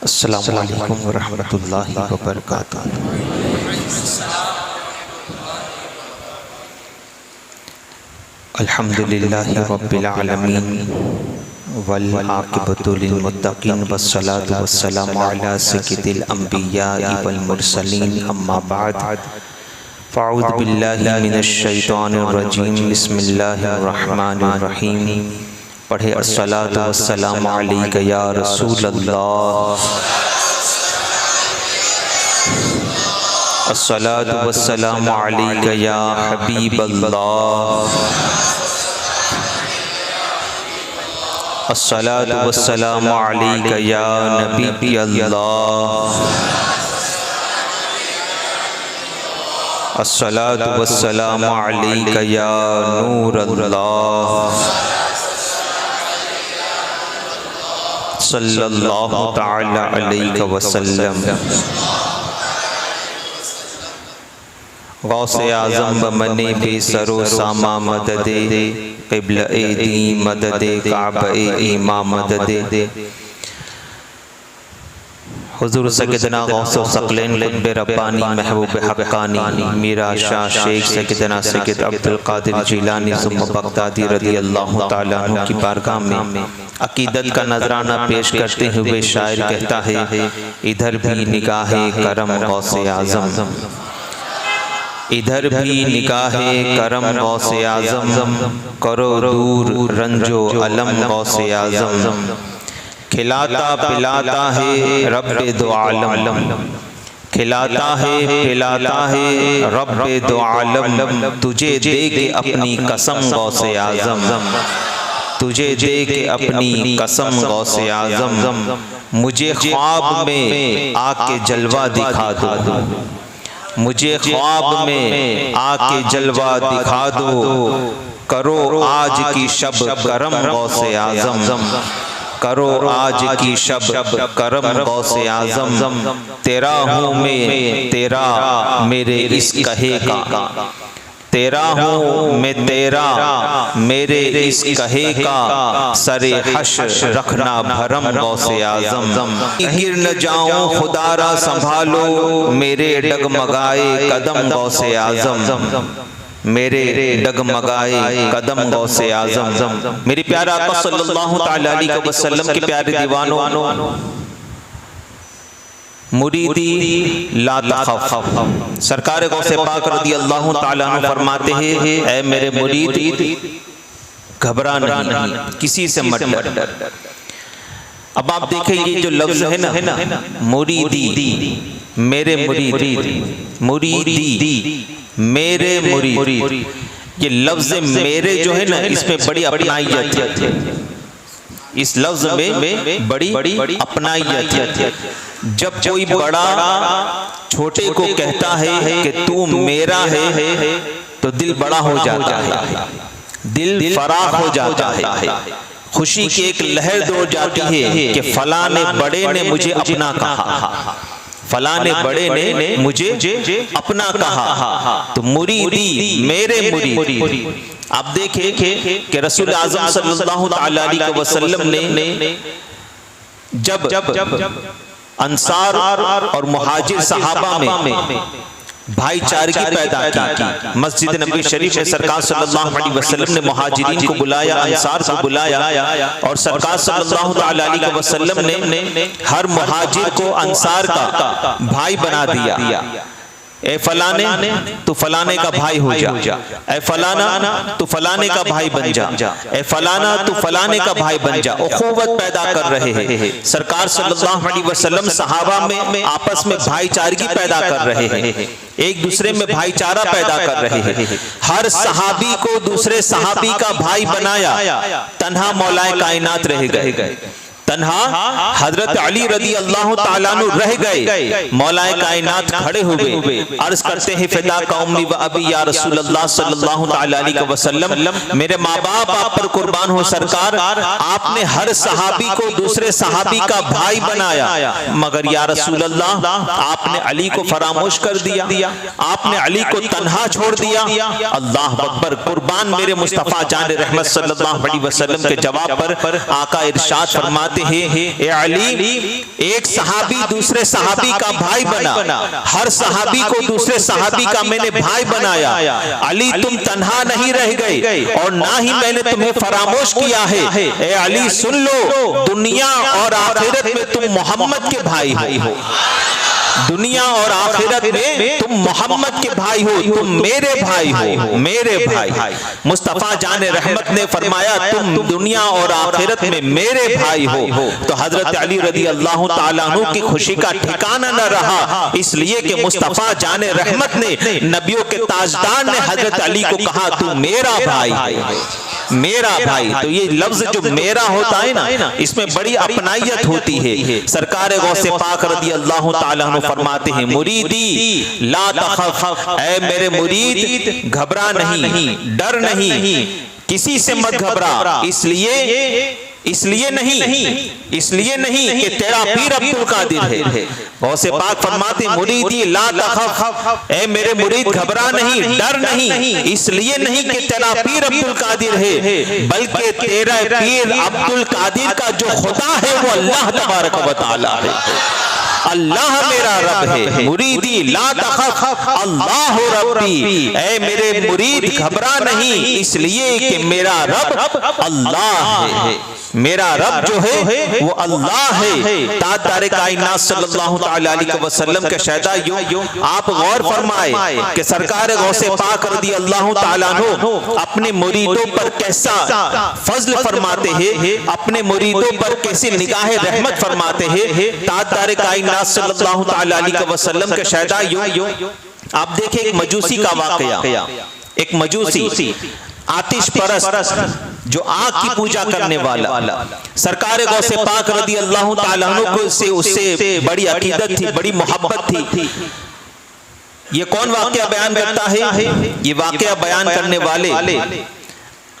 अस्सलामु अलैकुम वरहमतुल्लाहि वबरकातुहू। अल्हम्दुलिल्लाहि रब्बिल आलमीन वल आक़िबतु लिल मुत्तक़ीन वस्सलातु वस्सलामु अला सय्यिदिल अंबियाइ वल मुरसलीन अम्मा बाद फ़अऊज़ु बिल्लाहि मिनश शैतानिर रजीम बिस्मिल्लाहिर रहमानिर रहीम। पढ़े अस्सलातु वस्सलामु अलैका या रसूलल्लाह, अस्सलातु वस्सलामु अलैका या हबीबल्लाह, अस्सलातु वस्सलामु अलैका या नबीयल्लाह, अस्सलातु वस्सलामु अलैका या नूरल्लाह, सल्लल्लाहु तआला अलैहि वसल्लम। गौसे आज़म बमने बेसरो सामा मददे क़िबला दी मददे काबा ईमा मददे। हुज़ूर सैयदना गौस सकलैन क़ुत्ब रब्बानी महबूब हक़ानी मीरा शाह शेख सैयदना सैयद अब्दुल क़ादिर जिलानी ज़ुम्मा बगदादी रज़ियल्लाहु तआला अन्हु की बारगाह में अक़ीदत का नजराना पेश करते हुए शायर कहता है, इधर भी निगाहे करम गौसे आज़म, इधर भी निगाहे करम गौसे आज़म, करो दूर रंजो अलम गौसे आज़म, खिलाता पिलाता है रब्बे दो आलम, खिलाता है पिलाता है रब्बे दो आलम, तुझे दे के अपनी कसम गौसे आज़म, तुझे दे के अपनी कसम गौसे आज़म, मुझे ख्वाब में आके जलवा दिखा दो, मुझे ख्वाब में आके जलवा दिखा दो, करो आज की शब करम गौसे आज़म, करो आज की शब करम गौसे आज़म, तेरा हूँ मैं तेरा मेरे इस कहे का, तेरा हूँ मैं तेरा मेरे इस कहे का, सरे हश्र रखना भरम गौसे आज़म, गिर न जाऊँ खुदारा संभालो मेरे डगमगाए कदम गौसे आज़म, मेरे डगमगाए कदम गौसे आज़म। मेरे प्यारे आका सल्लल्लाहु तआला अलैहि वसल्लम के प्यारे दीवानों, मुरीदी ला तखफ, सरकार गौसे पाक रज़ियल्लाहु तआला अन्हु फरमाते हैं, ऐ मेरे मुरीद घबरा नहीं, किसी से मत डर। अब आप देखें ये जो लफ्ज़ है ना मुरीदी, मेरे मुरीद, मुरीदी मेरे मुरीद, ये लफ्ज़ मेरे जो है ना इसमें बड़ी अपनाइयत है, इस लफ्ज़ में बड़ी अपनाइयत है। जब कोई बड़ा छोटे को कहता है कि तू मेरा है तो दिल बड़ा हो जाता है, दिल फराख हो जाता है, खुशी की एक लहर दौड़ जाती है कि फलाने बड़े ने मुझे अपना कहा, फलाने बड़े ने मुझे अपना कहा। तो मुरीदी मेरे मुरीद, आप देखें कि रसूल आज़म सल्लल्लाहु अलैहि वसल्लम ने जब अंसार और मुहाजिर सहाबा में भाईचारगी पैदा की, मस्जिद नबी शरीफ में सरकार सल्लल्लाहु अलैहि वसल्लम ने मुहाजिरीन को बुलाया, अंसार को बुलाया, और सरकार सल्लल्लाहु अलैहि वसल्लम ने हर मुहाजिर को अंसार का भाई बना दिया। ए फलाने तू फलाने का भाई हो जा, ए फलाना तू फलाने का भाई बन जा, ए फलाना तू फलाने का भाई बन जा। उखुवत पैदा कर रहे हैं सरकार सल्लल्लाहु अलैहि वसल्लम, सहाबा में आपस में भाईचारगी पैदा कर रहे हैं, एक दूसरे में भाईचारा पैदा कर रहे हैं। हर सहाबी को दूसरे सहाबी का भाई बनाया, तन्हा मौलाए कायनात रह गए, तन्हा हजरत अली रज़ी अल्लाह ताला अन्हु रह गए, मौलाए कायनात खड़े हुए अर्ज करते हैं, फिदा का उम्मी व अबी या रसूल अल्लाह सल्लल्लाहु अलैहि वसल्लम, मेरे माँ बाप आप पर कुर्बान हो सरकार, आपने हर सहाबी को दूसरे सहाबी का भाई बनाया, मगर या रसूल अल्लाह आपने अली को फरामोश कर दिया, आपने अली को तन्हा छोड़ दिया। अल्लाह अकबर, कुर्बान मेरे मुस्तफ़ा जान रहमत सल्लल्लाहु अलैहि वसल्लम के जवाब पर आका इरशाद फरमाते हैं, ए अली, एक सहाबी दूसरे सहाबी का भाई बना, हर सहाबी को दूसरे सहाबी का मैंने भाई बनाया। अली तुम तन्हा नहीं रह गए और ना ही मैंने तुम्हें फरामोश किया है। ए अली सुन लो, दुनिया और आखिरत में तुम मोहम्मद के भाई हो। दुनिया और आखिरत में तुम मोहम्मद के भाई हो, तुम मेरे भाई हो, मेरे भाई। मुस्तफा जान रहमत ने फरमाया तुम दुनिया और आखिरत में मेरे भाई हो। तो हजरत अली रदी अल्लाह ताला अन्हु की खुशी का ठिकाना न रहा, इसलिए कि मुस्तफा जान रहमत ने, नबियों के ताजदार ने हजरत अली को कहा तू मेरा भाई है, मेरा भाई। तो ये लफ्ज जो मेरा होता है ना, इसमें बड़ी अपनाइयत होती है। सरकार गौसे पाक रदी अल्लाह ताला अन्हु फरमाते हैं मुरीदी ला तखफ, ऐ मेरे मुरीद घबरा नहीं, डर नहीं, किसी से मत घबरा। इसलिए नहीं कि तेरा पीर अब्दुल कादिर है। गौसे पाक फरमाते मुरीदी ला तखफ, ऐ मेरे मुरीद घबरा नहीं, डर नहीं, इसलिए नहीं कि तेरा पीर अब्दुल कादिर है, बल्कि तेरा पीर अब्दुल कादिर का जो खुदा है वो अल्लाह तबारक व तआला है। अल्लाह मेरा रब है। मुरीदी ला तखफ अल्लाह रब्बी, ऐ मेरे मुरीद घबरा नहीं, इसलिए कि मेरा रब अल्लाह है। मेरा रब जो है वो अल्लाह है। ताजदार कायनात सल्लल्लाहु अलैहि वसल्लम के शहदा यूं आप गौर फरमाए कि सरकार गौसे पाक रदी अल्लाह ताला अन्हु अपने मुरीदों पर कैसा फजल फरमाते हैं, अपने मुरीदों पर कैसी निगाह रहमत फरमाते हैं। ताजदार कायनात सल्लल्लाहु अलैहि वसल्लम के शहदा यूं आप देखें एक मजूसी का वाकया। एक मजूसी आतिश परस्त जो आग की पूजा करने वाला, सरकार गौसे पाक रदी अल्लाह ताला अन्हु को से उससे बड़ी अकीदत थी, बड़ी मोहब्बत थी। ये कौन वाकया बयान करता है? ये वाकया बयान करने वाले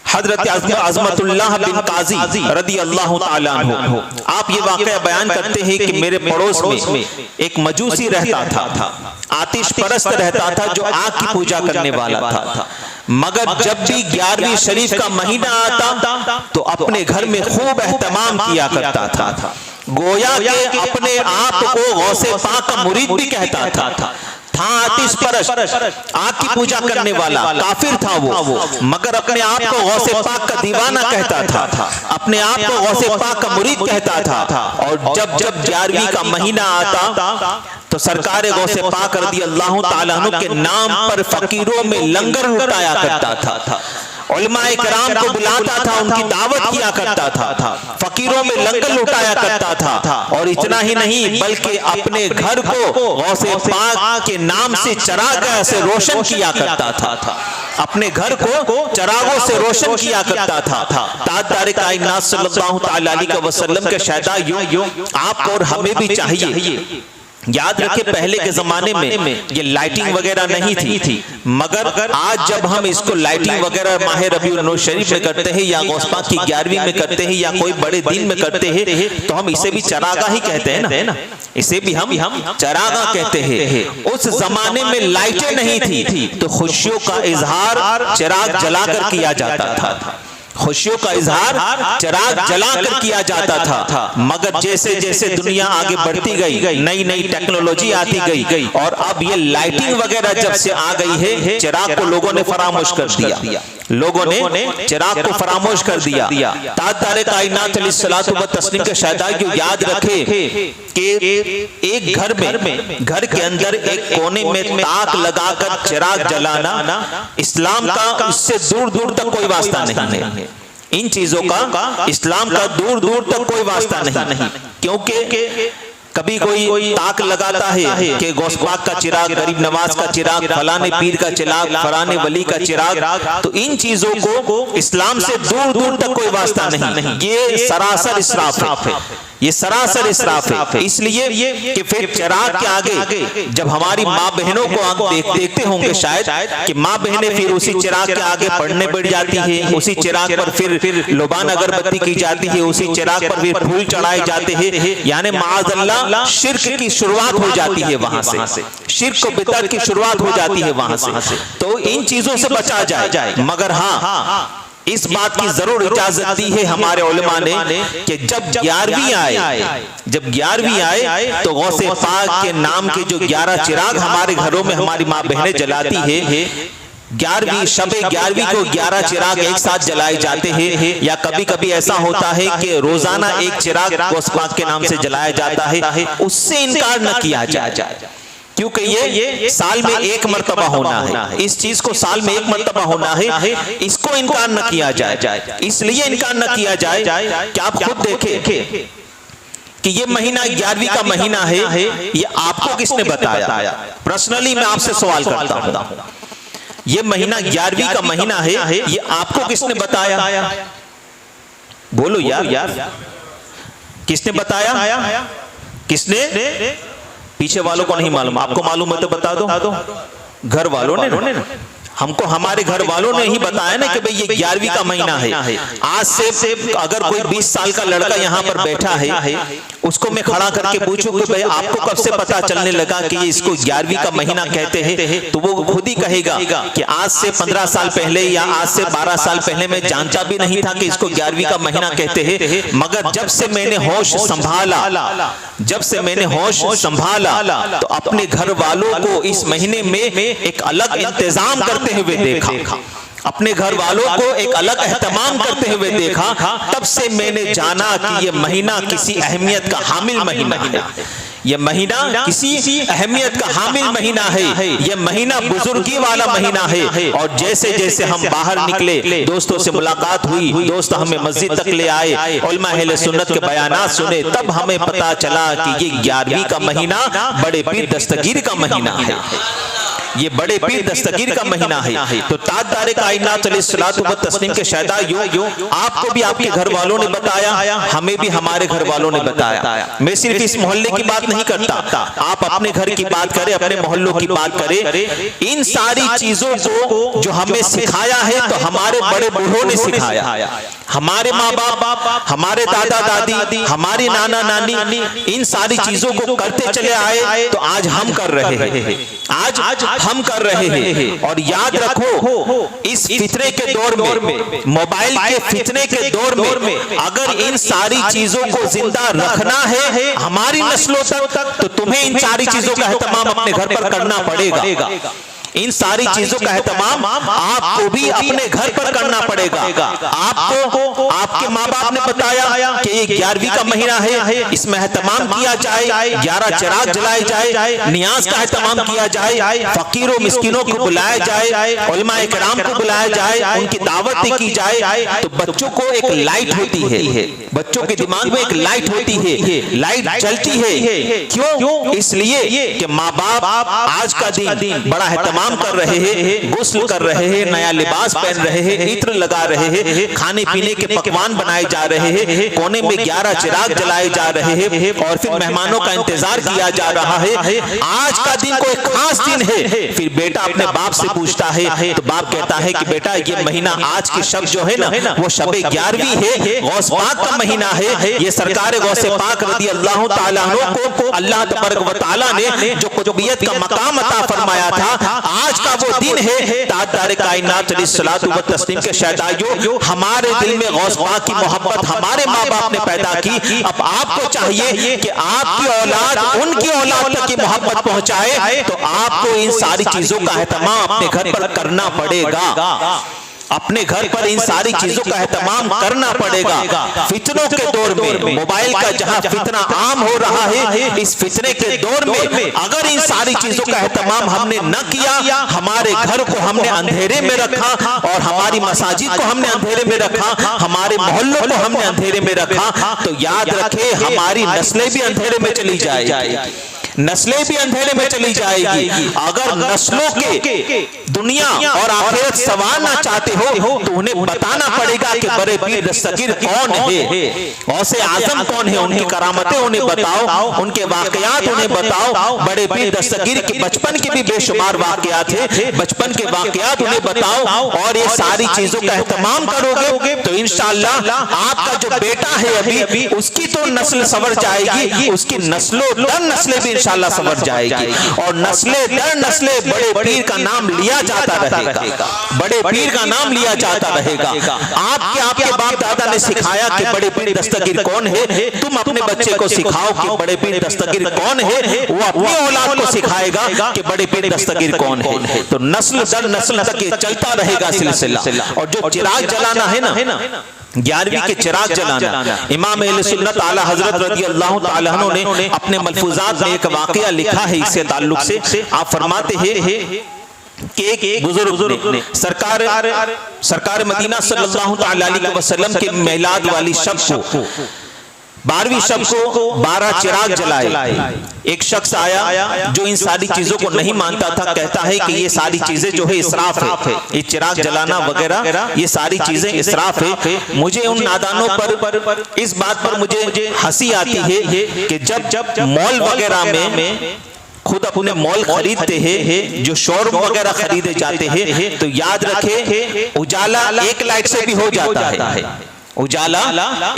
हजरत अज़मतुल्लाह बिन काजी रदी अल्लाह ताला अन्हु। आप ये वाकया बयान करते हैं कि मेरे पड़ोस में एक मजूसी रहता था, आतिश परस्त रहता था, जो आग की पूजा करने वाला था। मगर जब भी 11वीं शरीफ का महीना आता तो अपने घर में खूब एहतमाम किया करता था। गोया के अपने आप को गौसे पाक का मुरीद भी कहता था। आतिश परस्त, आग की पूजा करने वाला, काफिर था वो, मगर अपने आप को गौसे पाक का दीवाना कहता था, अपने आप को गौसे पाक का मुरीद कहता था। और जब 11वीं का महीना आता तो सरकार गौसे पाक रदी अल्लाह ताला अन्हु के नाम पर फकीरों में लंगर लुटाया करता था। उलमाए किराम को बुलाता था, उनकी दावत किया करता था, फकीरों में लंगर लुटाया करता था। और इतना ही नहीं बल्कि अपने घर को गौसे पाक के नाम से चरागाह से रोशन किया करता था, अपने घर को चरागों से रोशन किया करता था। ताजदार कायनात सल्लल्लाहु अलैहि वसल्लम के शहदा यूं आपको और हमें भी चाहिए। याद रखें पहले के जमाने में ये लाइटिंग वगैरह नहीं थी, मगर आज जब हम इसको लाइटिंग वगैरह माह रबीउल अव्वल शरीफ में करते हैं या गौस पाक की 11वीं में करते हैं या कोई बड़े दिन में करते हैं, तो हम इसे भी चरागा ही कहते हैं ना, इसे भी हम चरागा कहते हैं। उस जमाने में लाइटें नहीं थी तो खुशियों का इजहार चिराग जलाकर किया जाता था, खुशियों का इजहार चिराग जलाकर किया जाता था। मगर जैसे जैसे दुनिया आगे बढ़ती गई, नई नई टेक्नोलॉजी आती गई और अब ये लाइटिंग वगैरह जब से आ गई है, चिराग को लोगों ने फरामोश कर दिया, लोगों ने चिराग को फरामोश कर दिया। ताजदार कायनात अलैहिस्सलातु व तस्लीम के शहदा को याद रखे कि एक घर के अंदर एक कोने में ताक लगाकर चिराग जलाना इस्लाम का इससे दूर दूर तक कोई वास्ता नहीं है। इन चीजों का इस्लाम का दूर दूर तक कोई वास्ता नहीं, क्योंकि कभी कोई ताक लगाता है कि गौस पाक का चिराग, गरीब नवाज का चिराग, फलाने पीर का चिराग, फलाने वली का चिराग, तो इन चीजों को इस्लाम से दूर दूर तक कोई वास्ता नहीं। ये सरासर इसराफ है, ये सरासर इसराफ है। इसलिए कि फिर चिराग के आगे जब हमारी माँ बहनों को देखते होंगे शायद कि माँ बहनें फिर उसी चिराग के आगे पढ़ने बैठ जाती है, उसी चिराग पर फिर लोबान अगरबत्ती की जाती है, उसी चिराग पर फिर फूल चढ़ाए जाते हैं, यानी माअज़ल्लाह शिर्क की शुरुआत हो जाती है वहां से, शिर्क और बिदअत की शुरुआत हो जाती है वहां से। तो इन चीजों से बचा जाए। मगर हाँ, इस बात की जरूर इजाजत दी है हमारे उलमा ने कि जब 11वीं आए तो गौसे पाक के नाम के जो 11 चिराग हमारे घरों में हमारी माँ बहनें जलाती है, 11वीं शबे 11वीं को 11 चिराग एक साथ जलाए जाते हैं, या कभी कभी ऐसा होता है कि रोजाना एक चिराग गौस पाक के नाम से जलाया जाता है, उससे इनकार न किया जाए, क्योंकि ये साल में एक मर्तबा होना है, इस चीज को साल में एक मर्तबा होना है, इसको इनकार न किया जाए। इसलिए इनकार न किया जाए कि आप खुद देखें कि ये महीना 11वीं का महीना है, ये आपको किसने बताया? पर्सनली मैं आपसे सवाल करता हूं, ये महीना 11वीं का महीना है, ये आपको किसने बताया? बोलो यार, किसने बताया? किसने? पीछे वालों को नहीं मालूम, आपको मालूम है तो बता दो। घर वालों ने ना हमको, हमारे घर वालों ने ही बताया ना कि भाई ये 11वीं का महीना है। आज से अगर कोई 20 साल का लड़का यहाँ पर बैठा है, उसको मैं खड़ा करके पूछूं कि भाई आपको कब से पता चलने लगा कि ये इसको 11वीं का महीना कहते हैं, तो वो खुद ही कहेगा कि आज से 15 साल पहले या आज से 12 साल पहले मैं जानता भी नहीं था कि इसको 11वीं का महीना कहते हैं, मगर जब से मैंने होश संभाला तो अपने घर वालों को इस महीने में एक अलग इंतजाम करते हुए देखा, अपने घर वालों को एक अलग एहतमाम करते हुए देखा, तब से मैंने जाना कि ये महीना किसी अहमियत का हामिल महीना है, ये महीना किसी अहमियत का हामिल महीना है, ये महीना बुजुर्गी वाला महीना है। और जैसे जैसे हम बाहर निकले, दोस्तों से मुलाकात हुई, दोस्त हमें मस्जिद तक ले आए, उलमा अहले सुन्नत के बयानात सुने, तब हमें पता चला कि ये 11वीं का महीना बड़े पीर दस्तगीर का महीना है, ये बड़े पीर दस्तगीर का महीना है। तो ताजदार कायनात अलैहिस्सलातु व तस्लीम के शहदा आपको भी आपके घर वालों ने बताया, हमें भी हमारे घर वालों ने बताया। मैं सिर्फ इस मोहल्ले की बात नहीं करता, आप अपने घर की बात करें, अपने मोहल्लों की बात करें। इन सारी चीजों को जो हमें सिखाया है तो हमारे बड़े बूढ़ों ने सिखाया, हमारे माँ बाप, हमारे दादा दादी, हमारे नाना नानी इन सारी चीजों को करते चले आए, तो आज हम कर रहे हैं, आज हम कर रहे हैं। और याद रखो, इस फितरे के दौर में, मोबाइल के फितरे के दौर में, अगर इन सारी चीजों को जिंदा रखना है हमारी नस्लों तक, तो तुम्हें इन सारी चीजों का एहतमाम अपने घर पर करना पड़ेगा। इन सारी चीजों का एहतमाम आपको भी अपने घर पर करना पड़ेगा। आपको आपके माँ बाप ने बताया कि ये 11वीं का महीना है, इसमें एहतमाम किया जाए, 11 चिराग जलाए जाए, नियाज का एहतमाम किया जाए, फकीरों मिस्किनों को बुलाया जाए, उलमा इकराम को बुलाया जाए, उनकी दावत की जाए। तो बच्चों को एक लाइट होती है, बच्चों के दिमाग में एक लाइट होती है, लाइट जलती है। क्यों? इसलिए कि माँ बाप आज का दिन बड़ा एहतमाम कर रहे हैं, गुस्ल कर रहे हैं, नया लिबास पहन रहे हैं, इत्र लगा रहे हैं, खाने पीने के पकवान बनाए जा रहे हैं, कोने में 11 चिराग जलाए जा रहे हैं, और फिर मेहमानों का इंतजार किया जा रहा है। आज का दिन कोई खास दिन है। फिर बेटा अपने बाप से पूछता है, तो बाप कहता है कि बेटा ये महीना, आज की शब जो है ना, वो शबे 11वीं है, गौस पाक का महीना है। ये सरकार गौसे पाक रज़ी अल्लाह ताला अन्हु को अल्लाह तबारक व तआला ने जो कुतुबियत का मकाम अता फरमाया था, आज का वो दिन है। ताजदार कायनात अलैहिस्सलातु व तस्लीम के शहदाइयों, हमारे दिल में गौस पाक की मोहब्बत हमारे माँ बाप ने पैदा की। अब आपको चाहिए कि आपकी औलाद उनकी औलाद तक की मोहब्बत पहुंचाए, तो आपको इन सारी चीजों का एहतमाम अपने घर पर करना पड़ेगा, अपने घर पर इन सारी चीजों का एहतमाम करना पड़ेगा। फितनों के दौर में, मोबाइल का जहां फितना आम हो रहा है, इस फितने के दौर में अगर इन सारी चीजों का एहतमाम हमने न किया, हमारे घर को हमने अंधेरे में रखा, और हमारी मसाजिद को हमने अंधेरे में रखा, हमारे मोहल्लों को हमने अंधेरे में रखा, तो याद रखे हमारी नस्लें भी अंधेरे में चली जाएगी, नस्लें भी अंधेरे में चली जाएगी। अगर नस्लों के दुनिया और आखिरत संवारना चाहते हो, तो उन्हें बताना पड़ेगा कि बड़े पीर दस्तगीर कौन है, गौसे आजम कौन है, उनकी करामतें उन्हें बताओ, उनके वाकयात उन्हें बताओ। बड़े पीर दस्तगीर के बचपन के भी बेशुमार वाकयात थे, बचपन के वाकयात उन्हें बताओ, और ये सारी चीजों का एहतमाम करोगे तो इंशाअल्लाह आपका जो बेटा है अभी, उसकी तो नस्ल संवर जाएगी, उसकी नस्लों दर नस्लें भी इंशाअल्लाह संवर जाएगी। और नस्ले दर नस्ले बड़े पीर का नाम लिया जाता रहेगा, बड़े पीर का नाम लिया जाता रहेगा। आपके बाप दादा ने सिखाया कि बड़े पीर दस्तगीर कौन है, तुम अपने बच्चे को सिखाओ कि बड़े पीर दस्तगीर कौन है, वो अपनी औलाद को सिखाएगा कि बड़े पीर दस्तगीर कौन है। तो नस्ल दर नस्ल तक ये चलता रहेगा सिलसिला। और जो चिराग जलाना है ना, 11वीं के चिराग जलाना, इमाम अहले सुन्नत आला हजरत रज़ी अल्लाह ताला अन्हु ने अपने मलफूजात में एक वाकया लिखा है इससे ताल्लुक से। आप फरमाते हैं कि एक बुजुर्ग ने सरकार मदीना सल्लल्लाहु अलैहि वसल्लम के मिलाद वाली शब को 12वीं शब को 12 चिराग जलाए। एक शख्स आया जो इन सारी चीजों को नहीं मानता था, कहता है कि ये सारी चीजें जो है इसराफ है, ये चिराग जलाना वगैरह ये सारी चीजें इसराफ है। मुझे उन नादानों पर इस बात पर मुझे हंसी आती है कि जब मॉल वगैरह में खुद अपने मॉल खरीदते हैं, जो शोरूम वगैरह खरीदे जाते हैं, तो याद रखे उजाला एक लाइट से भी हो जाता है, उजाला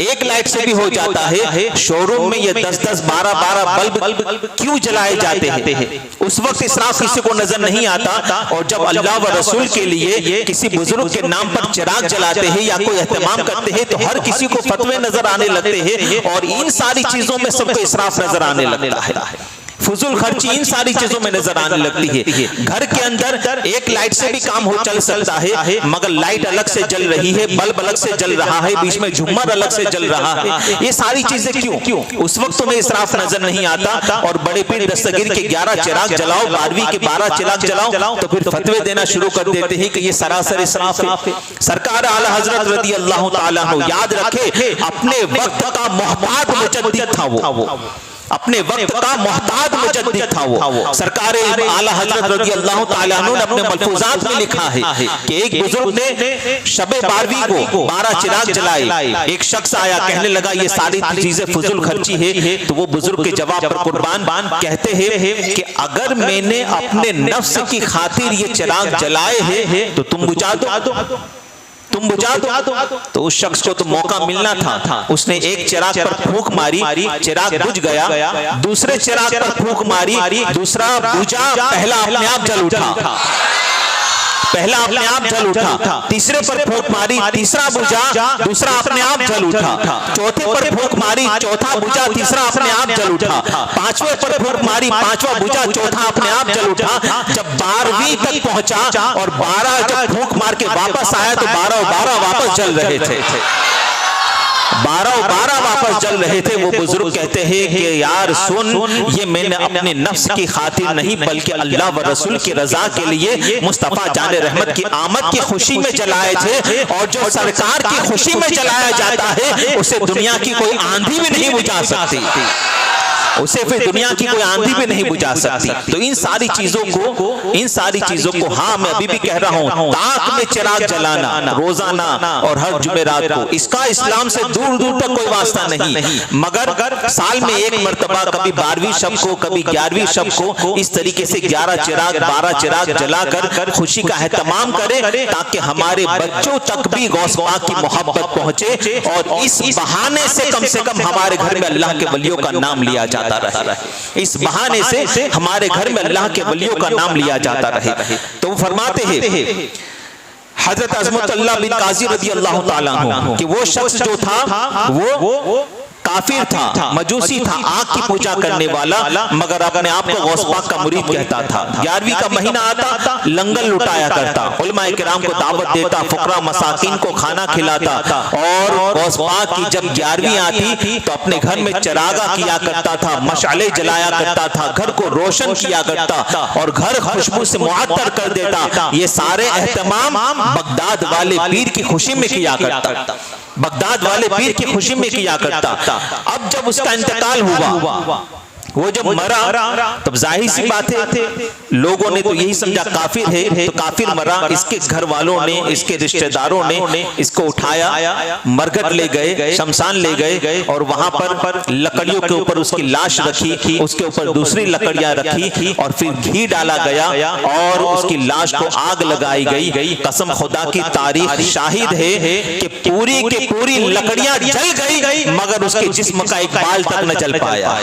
एक लाइट से भी हो जाता है। शोरूम में ये 10-10 12-12 बल्ब क्यों जलाए जाते हैं? उस वक्त इसराफ किसी को नजर नहीं आता। और जब अल्लाह व रसूल के लिए किसी बुजुर्ग के नाम पर चिराग जलाते हैं या कोई एहतमाम करते हैं, तो हर किसी को फतवे नजर आने लगते हैं और इन सारी चीजों में सबको इसराफ नजर आने लगता है, फुजुल खर्ची इन सारी चीजों में नजर आने लगती है। घर के अंदर एक लाइट से भी काम हो चल सकता है, मगर लाइट अलग से जल रही है, बल्ब अलग से जल रहा है, बीच में झुम्मर अलग से जल रहा है। ये सारी चीजें क्यों? उस वक्त तुम्हें इसराफ नजर नहीं आता। और बड़े पीर दस्तगीर के 11 चिराग जलाओ, 12वीं के 12 चिराग जलाओ, तो फिर फतवे देना शुरू कर देते हैं कि ये सरासर इसराफ है। सरकार आला हजरत रज़ी अल्लाह ताला अन्हु, याद रखे, अपने वक्त का मोहताज मुजद्दिद था वो, अपने वक्त का मोहताज मुजद्दिद था वो। सरकार आला हजरत रज़ी अल्लाह ताला अन्हु ने अपने मलफूजात में लिखा है कि एक बुजुर्ग ने शबे 12वीं को 12 चिराग जलाए। एक शख्स आया, कहने लगा ये सारी चीजें फुजुल खर्ची है। तो वो बुजुर्ग के जवाब पर कुर्बान कहते हैं कि अगर मैंने अपने नफ्स की खातिर ये चिराग जलाए हैं तो तुम बुझा दो, तुम बुझा दो। तो उस शख्स को तो मौका मिलना था, उसने एक चिराग पर फूंक मारी, चिराग बुझ गया। दूसरे चिराग पर फूंक मारी, दूसरा बुझा, पहला अपने आप जल उठा, पहला अपने आप जल उठा। तीसरे पर फूंक मारी, तीसरा बुझा, दूसरा अपने आप जल उठा। चौथे पर फूंक मारी, चौथा बुझा, तीसरा अपने आप जल उठा। पांचवें पर फूंक मारी, पांचवा बुझा, चौथा अपने आप जल उठा। जब 12वीं तक पहुंचा और 12 जब फूंक मार के वापस आया तो 12 वापस जल रहे थे, 12 वापस जल रहे थे। वो बुजुर्ग कहते हैं कि यार सुन, ये मैंने अपने नफ्स की खातिर नहीं बल्कि अल्लाह व रसूल की रजा के लिए, मुस्तफा जाने रहमत की आमद की खुशी में जलाए थे। और जो सरकार की खुशी में जलाया जाता है उसे दुनिया की कोई आंधी भी नहीं बुझा सकती, उसे फिर दुनिया की कोई आंधी भी नहीं बुझा सकती। तो इन सारी चीजों को हाँ मैं अभी भी कह रहा हूँ, ताक में चिराग जलाना रोजाना और हर जुमेरात को, इसका इस्लाम से दूर दूर तक कोई वास्ता नहीं। मगर साल में एक मर्तबा कभी 12वीं शब को, कभी 11वीं शब को इस तरीके से 11 चिराग 12 चिराग जलाकर खुशी का एहतमाम करें, ताकि हमारे बच्चों तक भी गौस पाक की मोहब्बत पहुंचे और इस बहाने से कम हमारे घर में अल्लाह के वलियों का नाम लिया जाता रहे, इस बहाने से हमारे घर में अल्लाह के वलियों का नाम लिया जाता रहे। तो वो फरमाते हैं हजरत अज़मत अल्लाह बिन काजी रज़ी अल्लाह ताला अन्हु कि वो शख्स जो था वो काफिर था, मजूसी था, आग की पूजा करने वाला, मगर अपने आप को गौस पाक का मुरीद कहता था। 11वीं का महीना आता, लंगर लुटाया करता, उलमाए किराम को दावत देता, फुकरा मसाकिन को खाना खिलाता। और गौस पाक की जब 11वीं आती तो अपने घर में चिरागा किया करता था, मशाले जलाया करता था, घर को रोशन किया करता और घर खुशबू से मुअत्तर कर देता। ये सारे एहतमाम बगदाद वाले पीर की खुशी में किया करता, बगदाद वाले पीर की खुशी में किया करता। अब जब उसका इंतकाल हुआ, वो जब मरा, तब जाहिर सी बात है लोगों ने तो यही समझा काफिर है, तो काफिर मरा। इसके घर वालों ने, इसके रिश्तेदारों ने इसको उठाया, मरघट ले गए, शमशान ले गए और वहां पर लकड़ियों के ऊपर उसकी लाश रखी, उसके ऊपर दूसरी लकड़ियां रखी और फिर घी डाला गया और उसकी लाश को आग लगाई गई। कसम खुदा की तारीख शाहिद है कि पूरी की पूरी लकड़ियां जल गई, मगर उसके जिस्म का एक बाल तक न जल पाया।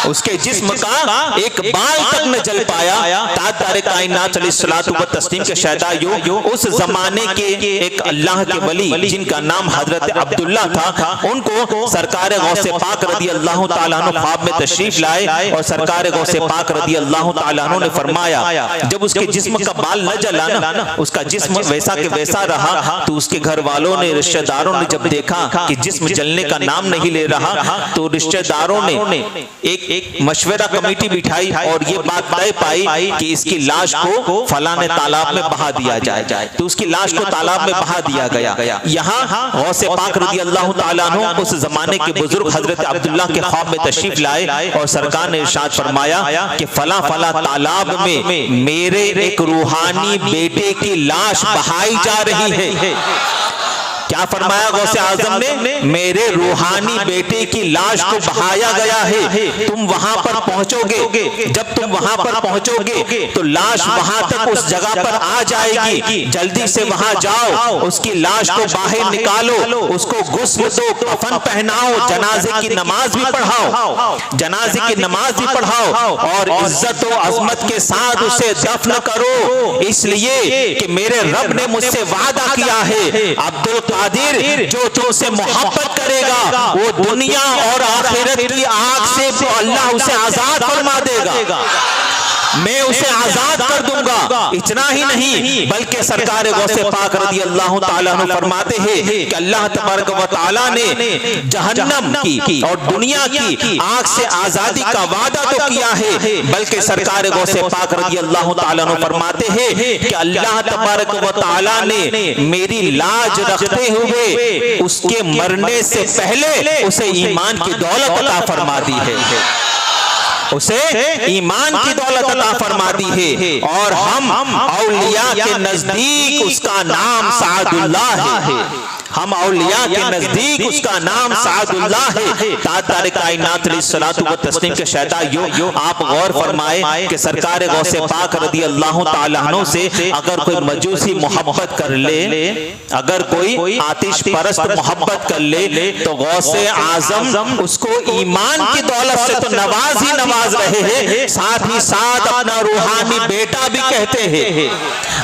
उसके जिस्म का एक बाल तक न जल पाया। ताज़दार कायनात अलैहिस्सलातु व तस्लीम के शहदाइयों, उस जमाने के एक अल्लाह के वली जिनका नाम हजरत अब्दुल्ला था, उनको सरकार गौसे पाक रदी अल्लाह ताला अन्हु ख्वाब में तशरीफ लाए और सरकार गौसे पाक रदी अल्लाह ताला अन्हु ने फरमाया, जब उसके जिस्म का बाल न जला ना, उसका जिस्म वैसा के वैसा रहा, तो उसके घर वालों ने, रिश्तेदारों ने जब देखा कि जिस्म जलने का नाम नहीं ले रहा, तो रिश्तेदारों ने एक मशवरा कमेटी बिठाई और ये बात तय पाई कि इसकी लाश को फलाने तालाब में बहा दिया जाए। तो उसकी लाश को तालाब में बहा दिया गया। यहाँ गौसे पाक रज़ी अल्लाह ताला अन्हु उस जमाने के बुजुर्ग हजरत अब्दुल्ला के ख्वाब में तशरीफ लाए और सरकार ने इरशाद फरमाया कि फला फला तालाब में मेरे एक रूहानी बेटे की लाश बहाई जा रही है। क्या फरमाया गौसे आजम ने? मेरे रूहानी बेटे की लाश को बहाया गया है, तुम वहां पर पहुंचोगे। जब तुम वहां पर पहुंचोगे तो लाश वहां तक उस जगह पर आ जाएगी, जल्दी से वहां जाओ, उसकी लाश को बाहर निकालो, उसको गुस्ल दो, कफन पहनाओ, जनाजे की नमाज भी पढ़ाओ, जनाजे की नमाज भी पढ़ाओ और इज्जत और अजमत के साथ उसे दफन करो, इसलिए कि मेरे रब ने मुझसे वादा किया है, अब्दुल कादिर जो तुमसे मोहब्बत करेगा वो दुनिया और आखिरत की आग से तो अल्लाह उसे आजाद फरमा देगा, मैं उसे आजाद कर दूंगा। इतना ही नहीं बल्कि सरकार गौसे पाक रज़ी अल्लाह ताला अन्हु फरमाते हैं कि अल्लाह तबारक व तआला ने जहन्नम की और दुनिया की आग से आजादी का वादा तो किया है, बल्कि सरकार गौसे पाक रज़ी अल्लाह ताला अन्हु फरमाते हैं कि अल्लाह तबारक व तआला ने मेरी लाज रखते हुए उसके मरने से पहले उसे ईमान की दौलत अता फरमा दी है, उसे ईमान की दौलत अता फरमा दी है। और हम औलिया के नजदीक उसका नाम सादुल्लाह है, हम औलिया के नजदीक उसका नाम सादुल्लाह है। ताज़दार कायनात अलैहिस्सलातु व तस्लीम के शहदाइयों, आप गौर फरमाए कि सरकार गौसे पाक रज़ी अल्लाह ताला अन्हु से अगर कोई मजूसी मोहब्बत कर ले, अगर कोई आतिश परस्त मोहब्बत कर ले, तो गौसे आजम उसको ईमान की दौलत से तो नवाज ही नवाज रहे हैं, साथ ही साथ अपना रूहानी बेटा भी कहते हैं,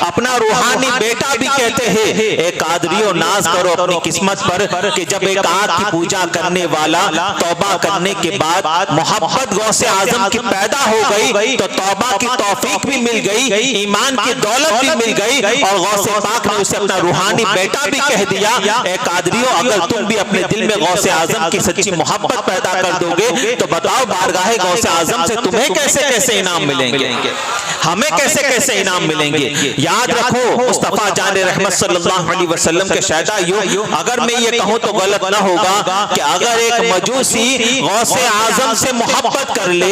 अपना रूहानी बेटा भी कहते हैं। एक कादरियों नाज करो अपनी किस्मत पर कि जब एक आग की पूजा करने वाला तौबा करने के बाद मोहब्बत गौसे आजम की पैदा हो गई, तो तौबा की तौफीक भी मिल गई, ईमान की दौलत भी मिल गई और गौसे पाक ने उसे अपना रूहानी बेटा भी कह दिया। ए कादरियों, अगर तुम भी अपने दिल में गौसे आजम की सच्ची मोहब्बत पैदा कर दोगे तो बताओ बारगाहे गौसे आजम से तुम्हें कैसे कैसे इनाम मिलेंगे, हमें कैसे कैसे इनाम मिलेंगे। याद रखो मुस्तफा जान रहमत सल्लल्लाहु अलैहि वसल्लम के शहदाइयों, अगर मैं ये कहूं तो गलत ना होगा कि अगर एक मजूसी गौसे आजम से मोहब्बत कर ले,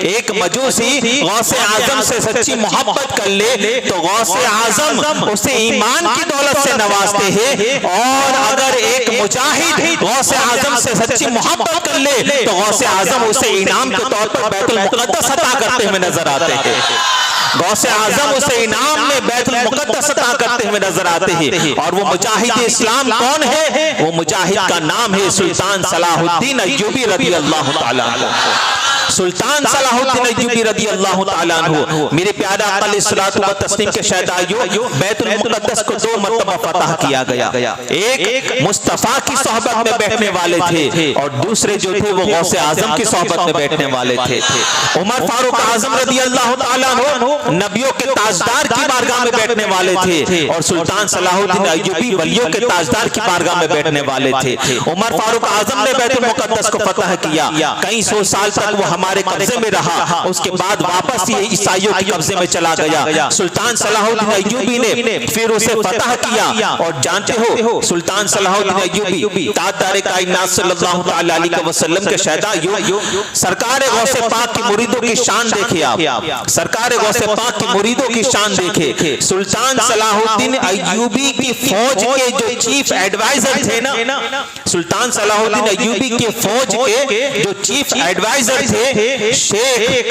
एक मजूसी गौसे आजम से सच्ची मोहब्बत कर ले, तो गौसे आजम उसे ईमान की दौलत से नवाजते हैं। और अगर एक मुजाहिद गौसे आजम से सच्ची मोहब्बत कर ले, तो गौसे आजम उसे इनाम के तौर पर बैतुल मुक़द्दस अता करते हुए नजर आते हैं, गौसे आजम उसे इनाम में बैतुल मुक़द्दस अता करते हुए नजर आते हैं। और वो मुजाहिद इस्लाम कौन है? वो मुजाहिद का नाम है सुल्तान सलाहुद्दीन अय्यूबी रज़ी अल्लाह ताला अन्हु, सुल्तान सलाहुद्दीन अय्यूबी रज़ी अल्लाह ताला अन्हु। मेरे प्यारे आका अलैहिस्सलातु व तस्लीम के शहदाइयों, बैतुल मुक़द्दस को 2 मरतबा फतह किया गया, एक मुस्तफा की सोहबत में बैठने वाले थे और दूसरे जो थे वो गौसे आजम की सोहबत में बैठने वाले थे। उमर फारूक आजम रज़ी अल्लाह ताला अन्हु नबियों के ताजदार की बारगाह में बैठने वाले थे और सुल्तान सलाहुद्दीन अय्यूबी वलियों के ताजदार की बारगाह में बैठने वाले थे। उमर फारूक आजम ने बैतुल मुक़द्दस को फतह किया, कई सौ साल तक वो हमारे कब्जे में रहा, उसके बाद वापस ये ईसाइयों के कब्जे में चला गया। सुल्तान सलाहुद्दीन अय्यूबी ने फिर उसे फतह किया और जानते हो सुल्तान सलाहुद्दीन अय्यूबी ताजदार कायनात सल्लल्लाहु तआला अलैहि वसल्लम के शहदाइयों, सरकार गौसे पाक की मुरीदों की शान देखिए आप, सरकार गौसे पाक की मुरीदों की शान देखे। सुल्तान सलाहुद्दीन अय्यूबी की फौज के जो चीफ एडवाइजर थे ना, सुल्तान सलाहुद्दीन अय्यूबी के फौज के जो चीफ एडवाइजर थे शेख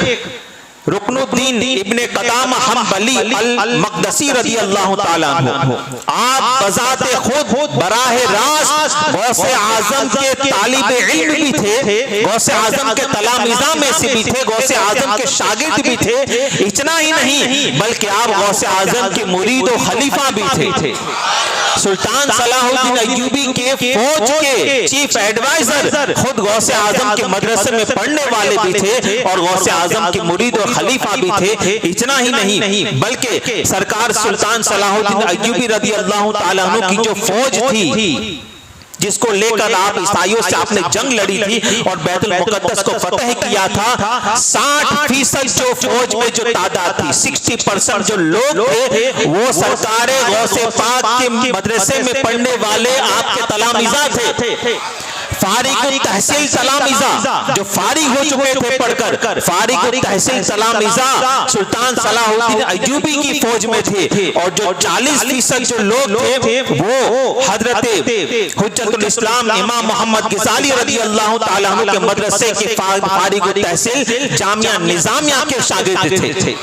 रुकनुद्दीन इब्ने कदामा हम्बली अल मक़दसी रज़ी अल्लाह ताला अन्हु, आप बज़ाते खुद बराह रास्त गौसे आज़म के तालिब इल्म भी थे, गौसे आज़म के तलामीज़ा में से भी थे, गौसे आज़म के शागिर्द भी थे। इतना ही नहीं बल्कि आप गौसे आज़म के मुरीद और खलीफा भी थे। सुल्तान सलाहुद्दीन अय्यूबी के फौज के चीफ एडवाइजर खुद गौसे आजम के मदरसे में पढ़ने वाले भी थे और गौसे आजम के मुरीद और खलीफा भी थे। इतना ही नहीं बल्कि सरकार सुल्तान सलाहुद्दीन अय्यूबी रज़ी अल्लाह ताला अन्हु की जो फौज थी, जिसको लेकर आप ईसाइयों से आपने जंग लड़ी थी और बैतुल मुक़द्दस को फतह किया था, 60% जो फौज में जो तादाद थी, 60% जो लोग थे वो सरकार गौसे पाक के मदरसे में पढ़ने वाले आपके तलामीज़ा थे। फारिग तहसील तलामीज़ा जो फारिग हो चुके थे पढ़कर, फारिग तहसील तलामीज़ा सुल्तान सलाहुद्दीन अय्यूबी की फौज में थे और जो 40% जो लोग थे वो हजरत हुज्जतुल इस्लाम इमाम मोहम्मद ग़ज़ाली रज़ी अल्लाह ताला अन्हु के मदरसे के फारिग तहसील जामिया निज़ामिया के शागिर्द थे,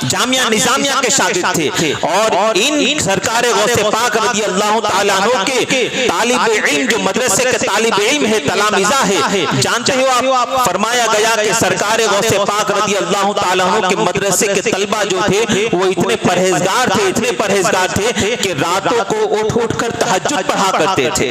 जामिया निज़ामिया के शागिर्द थे। और इन सरकार गौसे पाक रज़ी अल्लाह ताला अन्हु के तालिब इल्म जो मदरसे के तालिब इल्म है, तलामीज़ा है, जानते हो आप फरमाया गया कि सरकार गौसे पाक रज़ी अल्लाह ताला अन्हु के मदरसे के तलबा जो थे वो इतने परहेजगार थे, इतने परहेजगार थे कि रातों को उठ कर तहज्जुद पढ़ा करते थे,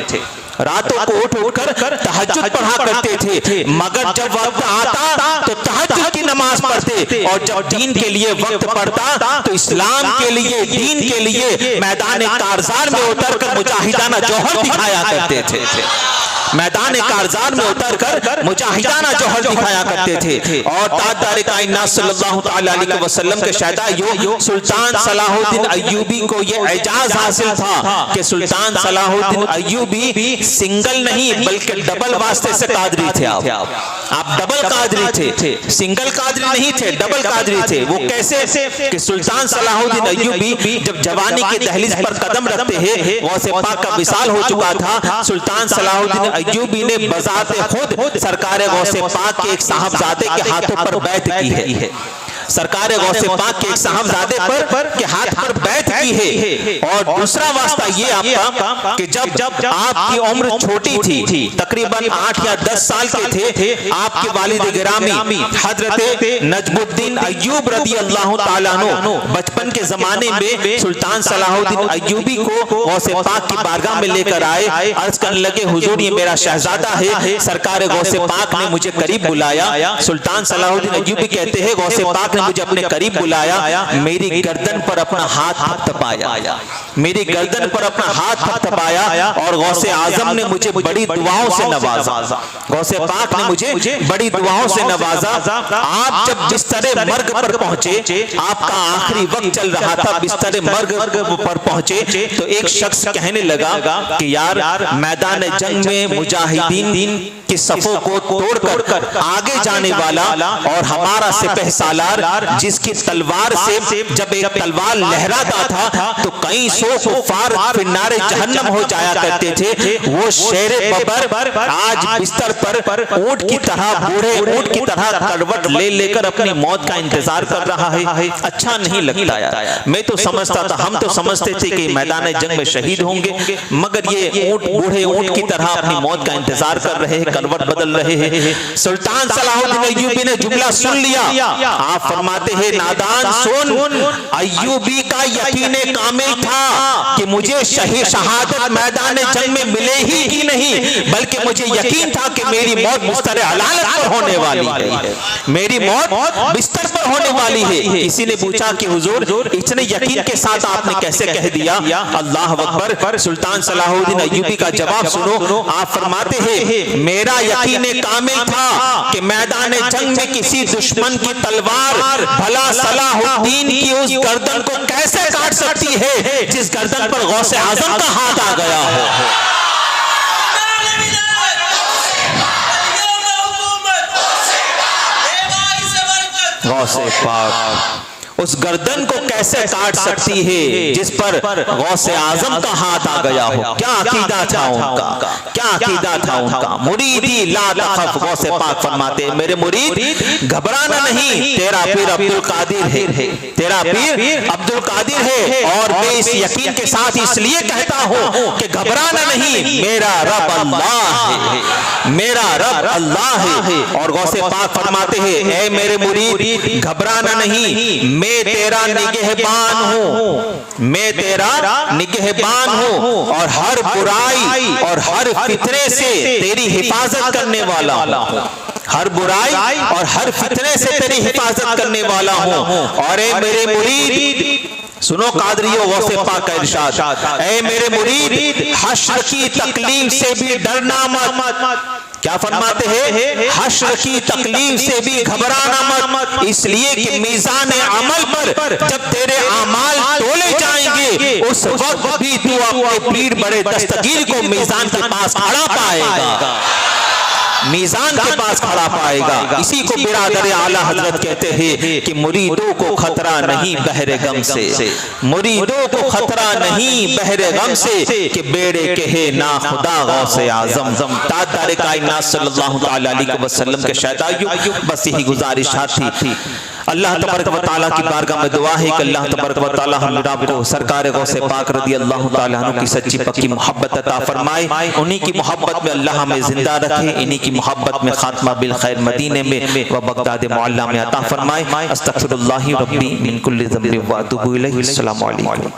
रातों को उठ कर तहज्जुद पढ़ा करते थे। मगर जब वक्त आता तो तहज्जुद की नमाज पढ़ते और जब दीन के लिए वक्त पड़ता तो इस्लाम के लिए, दीन के लिए मैदान कारज़ार में उतर कर मुजाहिदाना जौहर दिखाया करते थे, मैदान कारज़ार में उतर कर मुजाहिदाना जौहर दिखाया करते थे। और ताजदार कायनात सल्लल्लाहु अलैहि वसल्लम के शहदाई सुल्तान सलाहुद्दीन अय्यूबी को ये एजाज हासिल था कि सुल्तान सलाहुद्दीन अय्यूबी सिंगल नहीं बल्कि डबल वास्ते से कादरी थे। आप डबल कादरी थे, सिंगल कादरी नहीं थे, डबल कादरी थे। वो कैसे कि सुल्तान सलाहुद्दीन अय्यूबी जब जवानी के दहलीज पर कदम रखते हैं, गौसे पाक का विसाल हो चुका था, सुल्तान सलाहुद्दीन अय्यूबी ने बजाते खुद सरकार गौसे पाक के एक साहबजादे के हाथों पर बैत की है, सरकार गौसे पाक के एक साहबजादे पर के हाथ पर बैत की है। और दूसरा वास्ता ये आपका कि जब आपकी उम्र छोटी थी, तकरीबन 8 या 10 साल के थे, आपके वालिद गिरामी हजरत नजमुद्दीन अय्यूब रज़ी अल्लाह ताला अन्हु बचपन के जमाने में सुल्तान सलाहुद्दीन अय्यूबी को गौसे पाक की बारगाह में लेकर आए। अर्ज करने लगे, हुजूर ये मेरा शहजादा है, सरकार गौसे पाक ने मुझे करीब बुलाया। सुल्तान सलाहुद्दीन अय्यूबी कहते हैं गौसे पाक मुझे अपने करीब बुलाया, मेरी गर्दन पर अपना हाथ थपथपाया, मेरी गर्दन पर अपना हाथ थपथपाया और गौसे आजम ने मुझे बड़ी दुआओं से नवाजा, गौसे पाक ने मुझे बड़ी दुआओं से नवाजा। आप जब बिस्तर मर्ग पर पहुंचे, आपका आखिरी वक्त चल रहा था, बिस्तर मर्ग पर पहुंचे तो एक शख्स कहने लगा कि यार मैदान जंग में मुजाहिदीन के सफों को तोड़कर आगे जाने वाला और हमारा सिपहसालार जिसकी तलवार से जब एक तलवार लहराता था तो कई सौ कुफार फिन्नारे जहन्नम हो जाया करते थे, वो शेर बबर आज बिस्तर पर ऊंट की तरह, बूढ़े ऊंट की तरह करवट लेकर अपनी मौत का इंतजार कर रहा है। अच्छा नहीं लगता यार, मैं तो समझता था, हम तो समझते थे कि मैदान जंग में शहीद होंगे, मगर ये ऊंट, बूढ़े ऊंट की तरह अपनी मौत का इंतजार कर रहे हैं, करवट बदल रहे हैं। सुल्तान सलाहुद्दीन अय्यूबी ने जुमला सुन लिया। आप फरमाते हैं, नादान सुन, अय्यूबी का यकीन कामिल था कि मुझे शहादत मैदान जंग में मिले ही की नहीं, बल्कि मुझे यकीन था कि मेरी मौत बिस्तर अलालत पर होने वाली है, मेरी मौत बिस्तर पर होने वाली है। किसी ने पूछा कि हुजूर इतने यकीन के साथ आपने कैसे कह दिया? अल्लाह अकबर। सुल्तान सलाहुद्दीन अय्यूबी का जवाब सुनो। आप फरमाते हैं, मेरा यकीन कामिल था कि मैदान जंग में किसी दुश्मन की तलवार भला सलाहुद्दीन की उस गर्दन को कैसे काट सकती है जिस गर्दन पर गौसे आजम का हाथ आ गया हो। गौसे पाक उस गर्दन को कैसे काट सकती है जिस पर गौसे आजम का हाथ आ गया हो। क्या अकीदा था उनका, क्या अकीदा था उनका। मुरीदी ला तखफ, गौसे पाक फरमाते हैं मेरे मुरीद घबराना नहीं, तेरा पीर अब्दुल कादिर है, तेरा पीर अब्दुल कादिर है। और मैं इस यकीन के साथ इसलिए कहता हूं कि घबराना नहीं, मेरा रब अल्लाह है, मेरा रब अल्लाह है। और गौसे पाक फरमाते हैं ऐ मेरे मुरीद घबराना नहीं, मैं तेरा निगहबान हूं, मैं तेरा निगहबान हूं और हर बुराई और हर फितरे से तेरी हिफाजत करने वाला हूं, हर बुराई और हर फितने से तेरी हिफाजत करने वाला हूं। और ए मेरे मुरीद सुनो कादरियो गौसे पाक का इरशाद, ऐ मेरे मुरीद हश्र की तकलीफ से भी डरना मत। क्या फरमाते हैं, हश्र की तकलीफ से भी घबराना मत, इसलिए कि मीज़ान अमल पर जब तेरे अमाल तोले जाएंगे उस वक्त भी तू अपने पीर बड़े दस्तगीर को मीज़ान के पास खड़ा पाएगा, मीज़ान के पास खड़ा पाएगा। इसी को बिरादर आला हजरत कहते हैं कि मुरीदों को खतरा नहीं बहरे गम से, मुरीदों को खतरा नहीं बहरे गम से कि बेड़े कहे ना खुदा गौसे आजम। ताजदार कायनात सल्लल्लाहु अलैहि वसल्लम के शहदाइयों, बस यही गुजारिशात थी। अल्लाह तबारक व तआला की बारगाह में दुआ है कि अल्लाह तबारक व तआला हम जनाब को सरकार गौसे पाक रज़ी अल्लाह तआला अन्हु की सच्ची पक्की मोहब्बत अता फरमाए, उन्हीं की मोहब्बत में अल्लाह हमें जिंदा रखे, इन्हीं की मोहब्बत में खात्मा बिल खैर मदीने में व बगदाद मुअल्ला में अता फरमाए। अस्तगफिरुल्लाह रब्बी मिन कुल्लि ज़ंबि व अतूबु इलैहि। अस्सलामु अलैकुम।